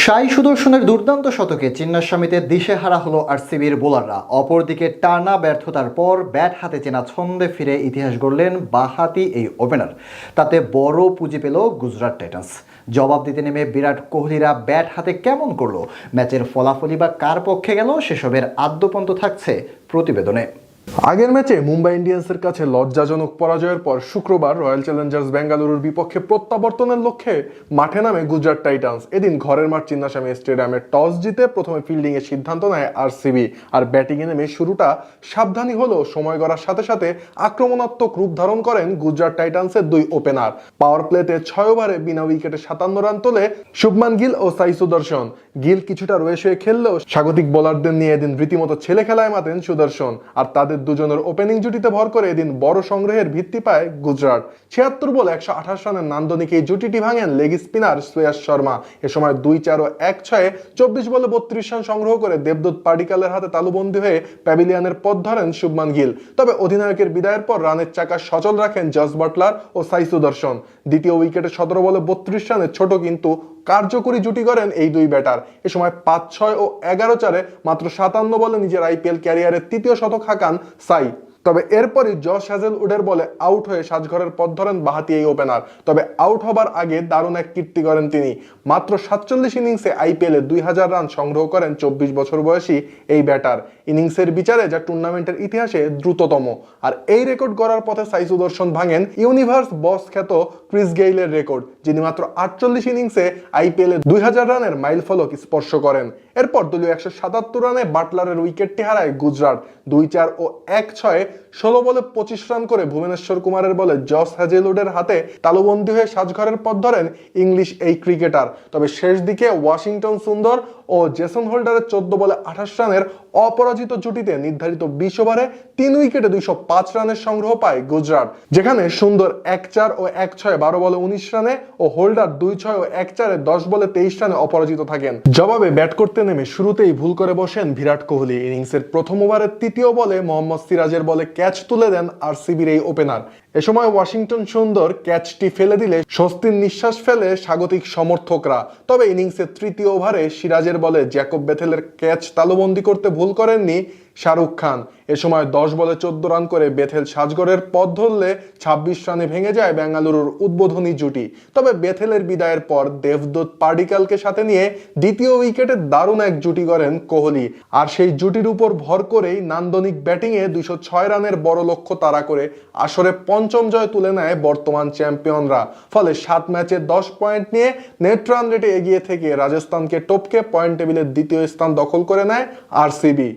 সাই সুদর্শনের দুর্দান্ত শতকে চিন্নাস্বামীতে দিশেহারা হলো আরসিবির বোলাররা। অপরদিকে টানা ব্যর্থতার পর ব্যাট হাতে চেনা ছন্দে ফিরে ইতিহাস গড়লেন বাঁহাতি এই ওপেনার। তাতে বড় পুঁজি পেল গুজরাট টাইটান্স। জবাব দিতে নেমে বিরাট কোহলিরা ব্যাট হাতে কেমন করলো, ম্যাচের ফলাফলই বা কার পক্ষে গেল, সেসবের আদ্যপন্ত থাকছে প্রতিবেদনে। আগের ম্যাচে মুম্বাই ইন্ডিয়ান্সের কাছে লজ্জাজনক পরাজয়ের পর শুক্রবার রয়্যাল চ্যালেঞ্জার্স বেঙ্গালুরুর বিপক্ষে প্রত্যাবর্তনের লক্ষ্যে মাঠে নামে গুজরাট টাইটান্স। এদিন ঘরের মাঠ চিন্নাস্বামী স্টেডিয়ামে টস জিতে প্রথমে ফিল্ডিংয়ের সিদ্ধান্ত নেয় আরসিবি। আর ব্যাটিংয়ে নেমে শুরুটা সাবধানী হলেও সময় গড়ার সাথে সাথে আক্রমণাত্মক রূপ ধারণ করেন গুজরাট টাইটান্সের দুই ওপেনার। পাওয়ার প্লেতে 6 ওভারে বিনা উইকেটে 57 রান তোলে শুভমান গিল ও সাই সুদর্শন। গিল কিছুটা রয়ে শুয়ে খেললেও স্বাগতিক বোলারদের নিয়ে এদিন রীতিমতো ছেলে খেলায় মাতেন সুদর্শন। আর তাদের দুজনের ওপেনিং জুটিতে ভর করে এদিন বড় সংগ্রহের ভিত্তি পায় গুজরাট। 76 বলে 128 রানের নান্দনিক এই জুটিটি ভাঙেন লেগ স্পিনার শ্রেয়াস শর্মা। এ সময় 2-4 ও 1-6 24 বলে 32 রান সংগ্রহ করে দেবদূত পাডিক্কালের হাতে তালুবন্দী হয়ে প্যাভিলিয়নের পথ ধরেন শুভমান গিল। তবে অধিনায়কের বিদায়ের পর রানের চাকা সচল রাখেন জস বাটলার ও সাই সুদর্শন। দ্বিতীয় উইকেটে 17 বলে 32 রানের ছোট কিন্তু কার্যকরী জুটি করেন এই দুই ব্যাটার। এ সময় 5-6 ও 11-4 মাত্র 57 বলে নিজের আইপিএল ক্যারিয়ারের তৃতীয় শতক হাঁকান সাই। তবে এরপরই জশ হ্যাজেলউডের বলে আউট হয়ে সাজঘরের পথ ধরেন বাঁহাতি এই ওপেনার। তবে আউট হবার আগে দারুণ এক কীর্তি করেন তিনি। মাত্র 47 ইনিংসে আইপিএলে 2000 রান সংগ্রহ করেন 24 বছর বয়সী এই ব্যাটার। ইনিংসের বিচারে যা টুর্নামেন্টের ইতিহাসে দ্রুততম। আর এই রেকর্ড গড়ার পথে সাই সুদর্শন ভাঙেন ইউনিভার্স বস খ্যাত ক্রিস গেইলের রেকর্ড, যিনি মাত্র 48 ইনিংসে আইপিএলে 2000 রানের মাইল ফলক স্পর্শ করেন। এরপর দলীয় 177 রানে বাটলারের উইকেটটি হারায় গুজরাট। 2-4 ও 1-6 16 বলে 25 রান করে ভুবনেশ্বর কুমারের বলে জস হ্যাজেলউডের হাতে তালুবন্দী হয়ে সাজঘরের পথ ধরেন ইংলিশ এই ক্রিকেটার। তবে শেষ দিকে ওয়াশিংটন সুন্দর ও জেসন হোল্ডারের 14 বলে 28 রানের অপরাজিত জুটিতে নির্ধারিত 20 ওভারে 3 উইকেটে 205 রানের সংগ্রহ পায় গুজরাট, যেখানে সুন্দর 1-4 ও 1-6 12 বলে 19 রানে ও হোল্ডার 2-6 ও 1-4 10 বলে 23 রানে অপরাজিত থাকেন। জবাবে ব্যাট করতে নেমে শুরুতেই ভুল করে বসেন বিরাট কোহলি। ইনিংসের প্রথম ওভারের তৃতীয় বলে মোহাম্মদ সিরাজের বলে ক্যাচ তুলে দেন আরসিবির এই ওপেনার। এ সময় ওয়াশিংটন সুন্দর ক্যাচটি ফেলে দিলে স্বস্তির নিঃশ্বাস ফেলে স্বাগতিক সমর্থকরা। তবে ইনিংসের তৃতীয় ওভারে সিরাজের বলে জ্যাকব বেথেলের ক্যাচ তালুবন্দী করতে ভুল করেননি শাহরুখ খান। এ সময় 10 বলে 14 রান করে বেথেল সাজঘরের পথ ধরলে 26 রানে ভেঙে যায় বেঙ্গালুরুর উদ্বোধনী জুটি। তবে বেথেলের বিদায়ের পর দেবদূত পাডিক্কালকে সাথে নিয়ে দ্বিতীয় উইকেটে দারুণ এক জুটি করেন কোহলি। আর সেই জুটির উপর ভর করেই নান্দনিক ব্যাটিংয়ে 206 রানের বড় লক্ষ্য তাড়া করে আসরে পঞ্চম জয় তুলে নেয় বর্তমান চ্যাম্পিয়নরা। ফলে 7 ম্যাচে 10 পয়েন্ট নিয়ে নেট রান রেটে এগিয়ে থেকে রাজস্থানকে টপকে পয়েন্ট টেবিলের দ্বিতীয় স্থান দখল করে নেয় আরসিবি।